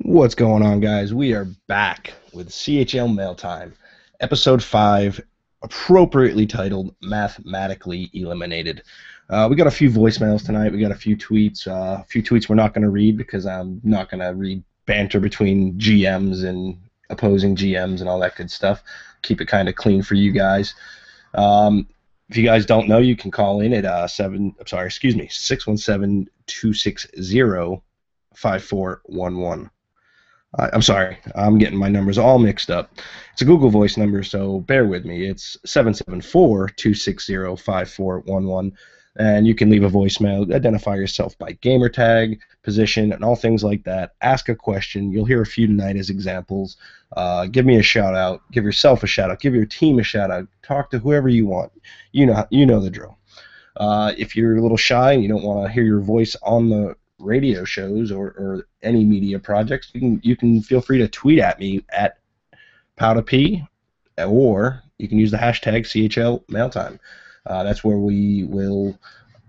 What's going on, guys? We are back with CHL Mailtime, Episode 5, appropriately titled Mathematically Eliminated. We got a few voicemails tonight. We got a few tweets. A few tweets we're not going to read because I'm not going to read banter between GMs and opposing GMs and all that good stuff. Keep it kind of clean for you guys. If you guys don't know, you can call in at 617-260-5411. I'm sorry, I'm getting my numbers all mixed up. It's a Google Voice number, so bear with me. It's 774-260-5411, and you can leave a voicemail, identify yourself by gamer tag, position, and all things like that. Ask a question. You'll hear a few tonight as examples. Give me a shout-out. Give yourself a shout-out. Give your team a shout-out. Talk to whoever you want. You know the drill. If you're a little shy and you don't want to hear your voice on the radio shows or any media projects, you can feel free to tweet at me at PowderP, or you can use the hashtag CHL Mailtime. That's where we will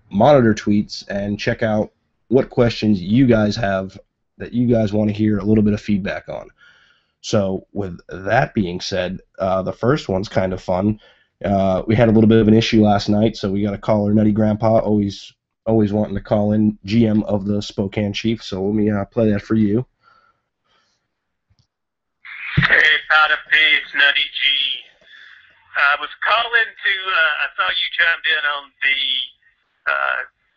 monitor tweets and check out what questions you guys have that you guys want to hear a little bit of feedback on. So with that being said, the first one's kind of fun. We had a little bit of an issue last night, so we got a caller, Nutty Grandpa, always wanting to call in, GM of the Spokane Chiefs. So let me play that for you. Hey, Powder P, it's Nutty G. I was calling to, I saw you chimed in on the,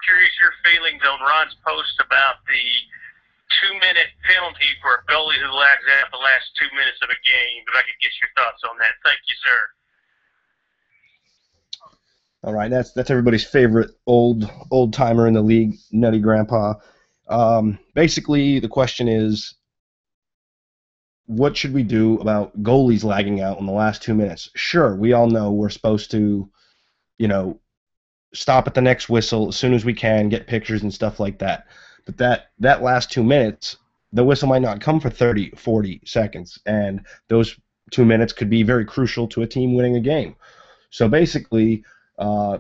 curious your feelings on Ron's post about the 2-minute penalty for a goalie who lags out the last 2 minutes of a game. If I could get your thoughts on that. Thank you, sir. All right, that's everybody's favorite old timer in the league, Nutty Grandpa. Basically, the question is, what should we do about goalies lagging out in the last 2 minutes? Sure, we all know we're supposed to, stop at the next whistle as soon as we can, get pictures and stuff like that. But that last 2 minutes, the whistle might not come for 30, 40 seconds, and those 2 minutes could be very crucial to a team winning a game. So basically,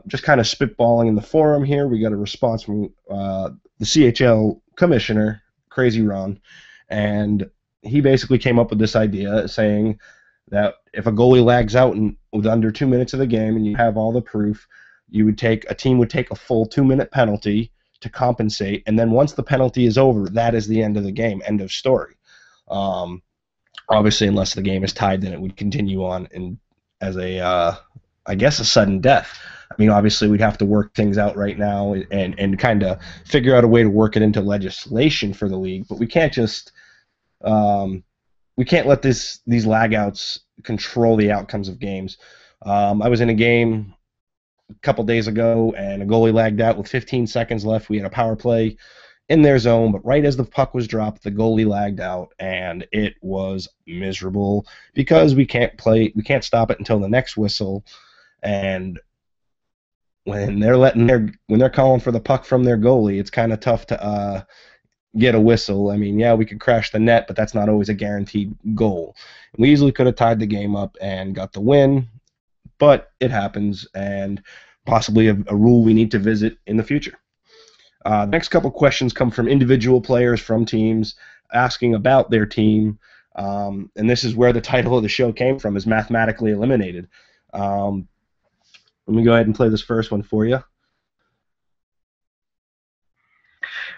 just kind of spitballing in the forum here, we got a response from the CHL commissioner, Crazy Ron, and he basically came up with this idea saying that if a goalie lags out with under 2 minutes of the game and you have all the proof, a team would take a full 2-minute penalty to compensate, and then once the penalty is over, that is the end of the game, end of story. Obviously, unless the game is tied, then it would continue on as a sudden death. I mean, obviously, we'd have to work things out right now and kind of figure out a way to work it into legislation for the league, but we can't just we can't let these lagouts control the outcomes of games. I was in a game a couple days ago, and a goalie lagged out with 15 seconds left. We had a power play in their zone, but right as the puck was dropped, the goalie lagged out, and it was miserable because we can't stop it until the next whistle. And when they're calling for the puck from their goalie, it's kind of tough to get a whistle. I mean, yeah, we could crash the net, but that's not always a guaranteed goal. We easily could have tied the game up and got the win, but it happens, and possibly a rule we need to visit in the future. The next couple questions come from individual players from teams asking about their team, and this is where the title of the show came from, is Mathematically Eliminated. Let me go ahead and play this first one for you.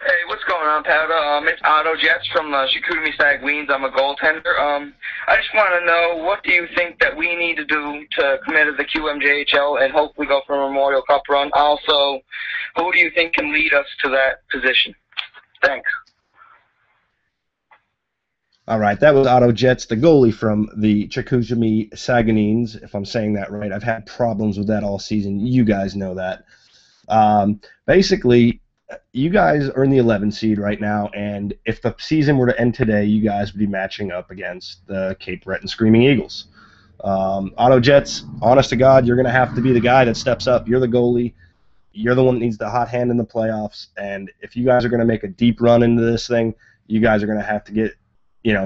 Hey, what's going on, Powder? It's Otto Jets from Chicoutimi Saguines. I'm a goaltender. I just want to know, what do you think that we need to do to commit to the QMJHL and hopefully go for a Memorial Cup run? Also, who do you think can lead us to that position? Thanks. All right, that was Otto Jets, the goalie from the Chicoutimi Saguines, if I'm saying that right. I've had problems with that all season. You guys know that. Basically, you guys are in the 11 seed right now, and if the season were to end today, you guys would be matching up against the Cape Breton Screaming Eagles. Otto Jets, honest to God, you're going to have to be the guy that steps up. You're the goalie. You're the one that needs the hot hand in the playoffs, and if you guys are going to make a deep run into this thing, you guys are going to have to get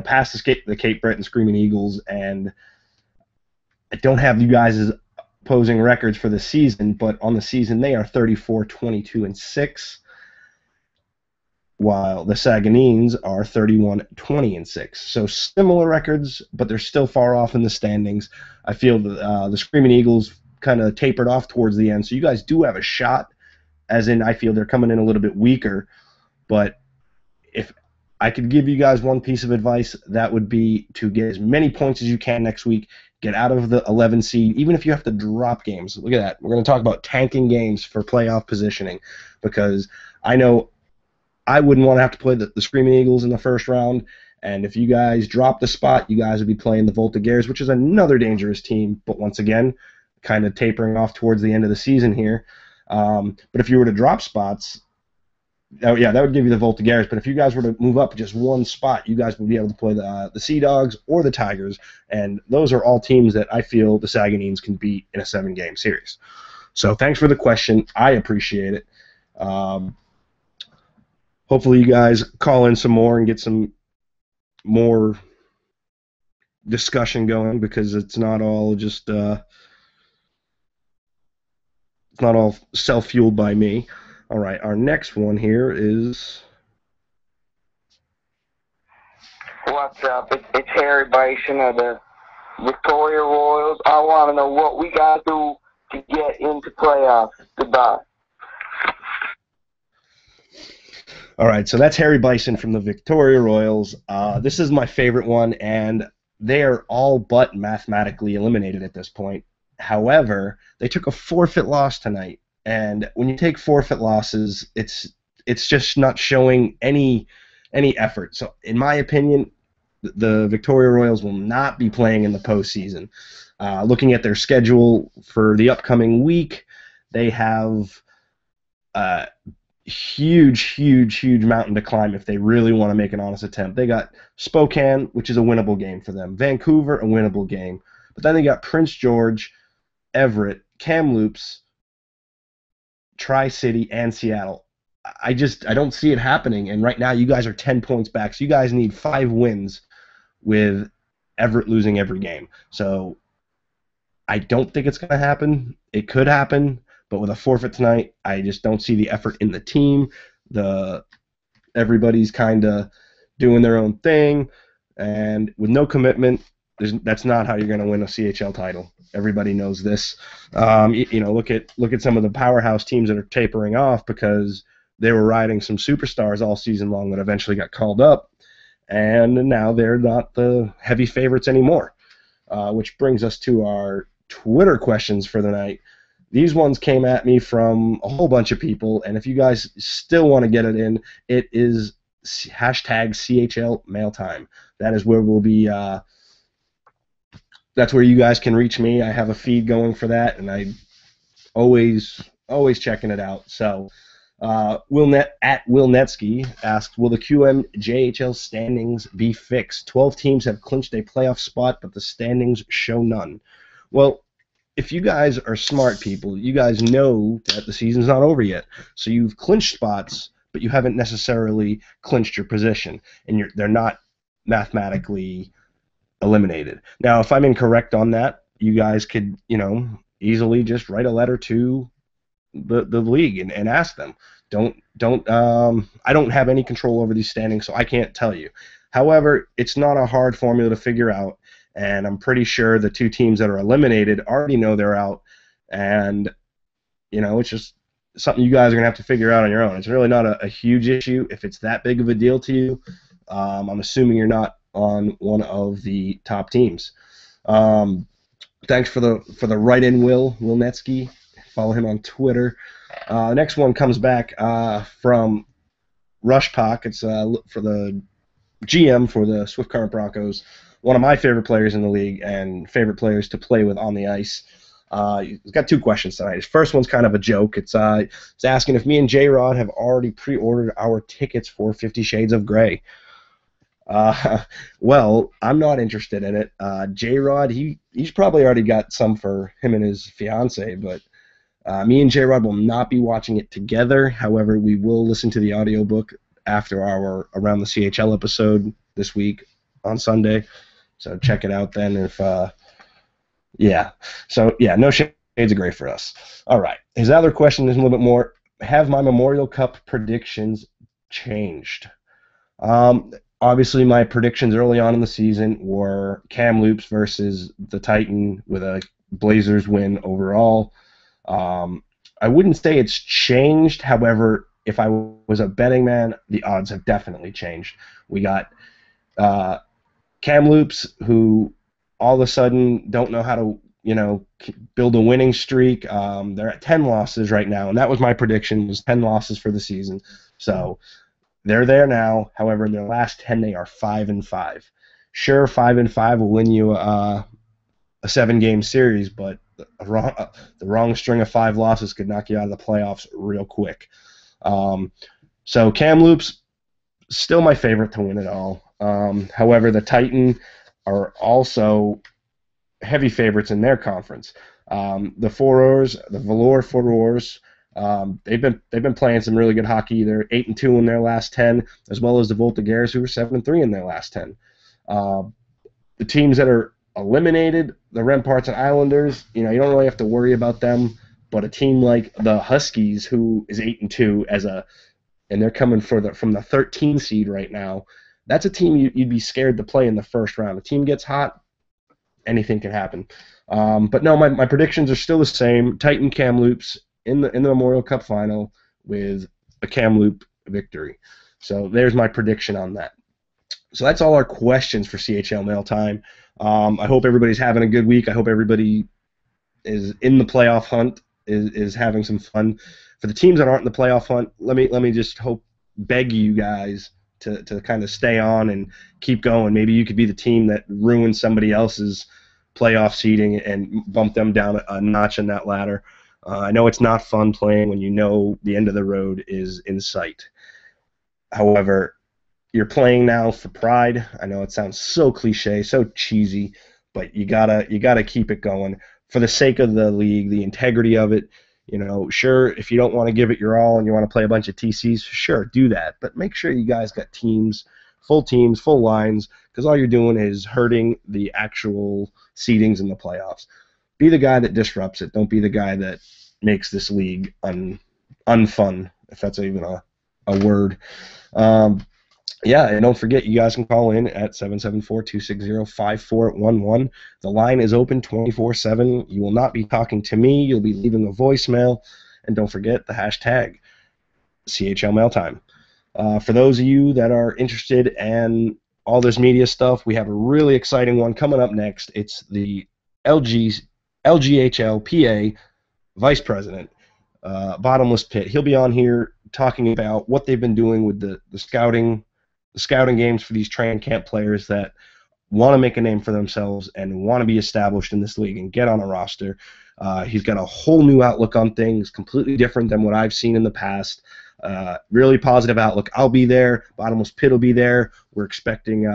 past the Cape Breton Screaming Eagles, and I don't have you guys as opposing records for the season, but on the season they are 34-22-6. while the Saguenines are 31-20-6. So similar records, but they're still far off in the standings. I feel the Screaming Eagles kind of tapered off towards the end, so you guys do have a shot, as in I feel they're coming in a little bit weaker. But if I could give you guys one piece of advice, that would be to get as many points as you can next week, get out of the 11 seed, even if you have to drop games. Look at that. We're going to talk about tanking games for playoff positioning, because I know I wouldn't want to have to play the Screaming Eagles in the first round, and if you guys drop the spot, you guys would be playing the Voltigeurs, which is another dangerous team, but once again, kind of tapering off towards the end of the season here. But if you were to drop spots, oh, yeah, that would give you the Voltigeurs. But if you guys were to move up just one spot, you guys would be able to play the Sea Dogs or the Tigers, and those are all teams that I feel the Saguenines can beat in a 7-game series. So thanks for the question. I appreciate it. Hopefully you guys call in some more and get some more discussion going, because it's not all just it's not all self-fueled by me. All right, our next one here is... What's up? It's Harry Bison of the Victoria Royals. I want to know what we got to do to get into playoffs. Goodbye. All right, so that's Harry Bison from the Victoria Royals. This is my favorite one, and they are all but mathematically eliminated at this point. However, they took a forfeit loss tonight, and when you take forfeit losses, it's just not showing any effort. So, in my opinion, the Victoria Royals will not be playing in the postseason. Looking at their schedule for the upcoming week, they have huge mountain to climb if they really want to make an honest attempt. They got Spokane, which is a winnable game for them. Vancouver, a winnable game. But then they got Prince George, Everett, Kamloops, Tri-City, and Seattle. I don't see it happening. And right now you guys are 10 points back. So you guys need 5 wins with Everett losing every game. So I don't think it's going to happen. It could happen. But with a forfeit tonight, I just don't see the effort in the team. Everybody's kind of doing their own thing, and with no commitment, that's not how you're going to win a CHL title. Everybody knows this. Look at some of the powerhouse teams that are tapering off because they were riding some superstars all season long that eventually got called up, and now they're not the heavy favorites anymore. Which brings us to our Twitter questions for the night. These ones came at me from a whole bunch of people, and if you guys still want to get it in, it is hashtag CHL Mailtime. That is where we'll be. That's where you guys can reach me. I have a feed going for that, and I always checking it out. So, Will Netsky asked, will the QMJHL standings be fixed? 12 teams have clinched a playoff spot, but the standings show none. Well, if you guys are smart people, you guys know that the season's not over yet. So you've clinched spots, but you haven't necessarily clinched your position, and they're not mathematically eliminated. Now, if I'm incorrect on that, you guys could, easily just write a letter to the league and ask them. I don't have any control over these standings, so I can't tell you. However, it's not a hard formula to figure out. And I'm pretty sure the 2 teams that are eliminated already know they're out. And, it's just something you guys are going to have to figure out on your own. It's really not a huge issue. If it's that big of a deal to you, I'm assuming you're not on one of the top teams. Thanks for the write-in, Will Netsky. Follow him on Twitter. The next one comes back from Rushpak. It's for the GM for the Swift Current Broncos. One of my favorite players in the league and favorite players to play with on the ice. He's got 2 questions tonight. His first one's kind of a joke. It's asking if me and J-Rod have already pre-ordered our tickets for 50 Shades of Grey. Well, I'm not interested in it. J-Rod, he's probably already got some for him and his fiance, but me and J-Rod will not be watching it together. However, we will listen to the audiobook after our Around the CHL episode this week on Sunday. So check it out then. No Shades of Grey for us. All right. His other question is a little bit more. Have my Memorial Cup predictions changed. Obviously, my predictions early on in the season were Kamloops versus the Titan with a Blazers win overall. I wouldn't say it's changed. However, if I was a betting man, the odds have definitely changed. We got Kamloops, who all of a sudden don't know how to, build a winning streak. They're at 10 losses right now, and that was my prediction, was 10 losses for the season. So they're there now. However, in their last 10, they are 5-5. Sure, 5-5 will win you a 7-game series, but the wrong string of 5 losses could knock you out of the playoffs real quick. So Kamloops, still my favorite to win it all. However, the Titan are also heavy favorites in their conference. The Velour Furores, they've been playing some really good hockey. They're 8-2 in their last 10, as well as the Voltigeurs, who are 7-3 in their last 10. The teams that are eliminated, the Remparts and Islanders, you don't really have to worry about them. But a team like the Huskies, who is 8-2 and they're coming from the 13 seed right now, that's a team you'd be scared to play in the first round. The team gets hot, anything can happen. But no, my predictions are still the same. Titan Kamloops in the Memorial Cup final with a Kamloop victory. So there's my prediction on that. So that's all our questions for CHL Mail Time. I hope everybody's having a good week. I hope everybody is in the playoff hunt, is having some fun. For the teams that aren't in the playoff hunt, let me just beg you guys to kind of stay on and keep going. Maybe you could be the team that ruins somebody else's playoff seeding and bump them down a notch in that ladder. I know it's not fun playing when you know the end of the road is in sight. However, you're playing now for pride. I know it sounds so cliche, so cheesy, but you gotta keep it going for the sake of the league, the integrity of it. Sure, if you don't want to give it your all and you want to play a bunch of TCs, sure, do that. But make sure you guys got teams, full lines, because all you're doing is hurting the actual seedings in the playoffs. Be the guy that disrupts it. Don't be the guy that makes this league unfun, if that's even a word. Yeah, and don't forget, you guys can call in at 774-260-5411. The line is open 24/7. You will not be talking to me. You'll be leaving a voicemail. And don't forget the hashtag CHL Mailtime. For those of you that are interested in all this media stuff, we have a really exciting one coming up next. It's the LGHL PA Vice President, Bottomless Pit. He'll be on here talking about what they've been doing with the scouting games for these training camp players that want to make a name for themselves and want to be established in this league and get on a roster. He's got a whole new outlook on things, completely different than what I've seen in the past. Really positive outlook. I'll be there. Bottomless Pit will be there. We're expecting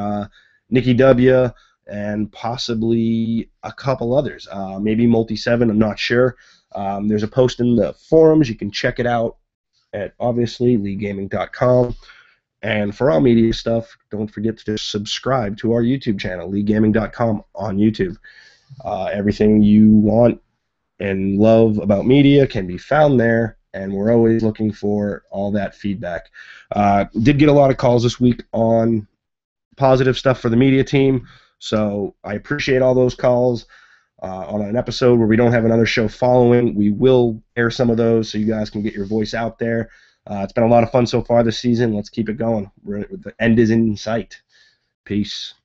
Nikki W. and possibly a couple others. Maybe Multi7, I'm not sure. There's a post in the forums. You can check it out at, obviously, LeagueGaming.com. And for all media stuff, don't forget to subscribe to our YouTube channel, LeagueGaming.com on YouTube. Everything you want and love about media can be found there, and we're always looking for all that feedback. Did get a lot of calls this week on positive stuff for the media team, so I appreciate all those calls. On an episode where we don't have another show following, we will air some of those so you guys can get your voice out there. It's been a lot of fun so far this season. Let's keep it going. The end is in sight. Peace.